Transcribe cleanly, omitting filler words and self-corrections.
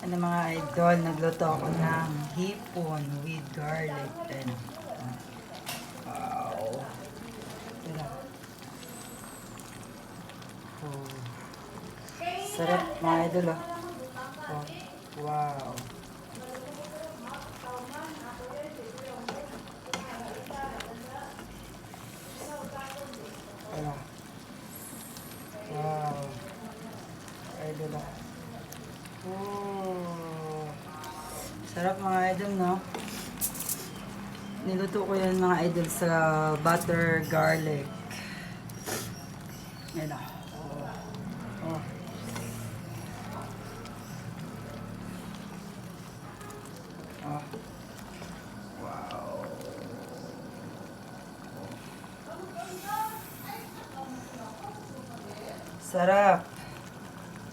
Ano mga idol, nagluto ako ng hipon with garlic. And, wow. Tira. Oh. Sarap mga idol, oh. Oh. Wow. Tira. Wow. Idol, oh. Oh. Sarap mga idol, no? Niluto ko yan mga idol sa butter garlic. Yan, oh. Oh. Oh. Wow. Sarap.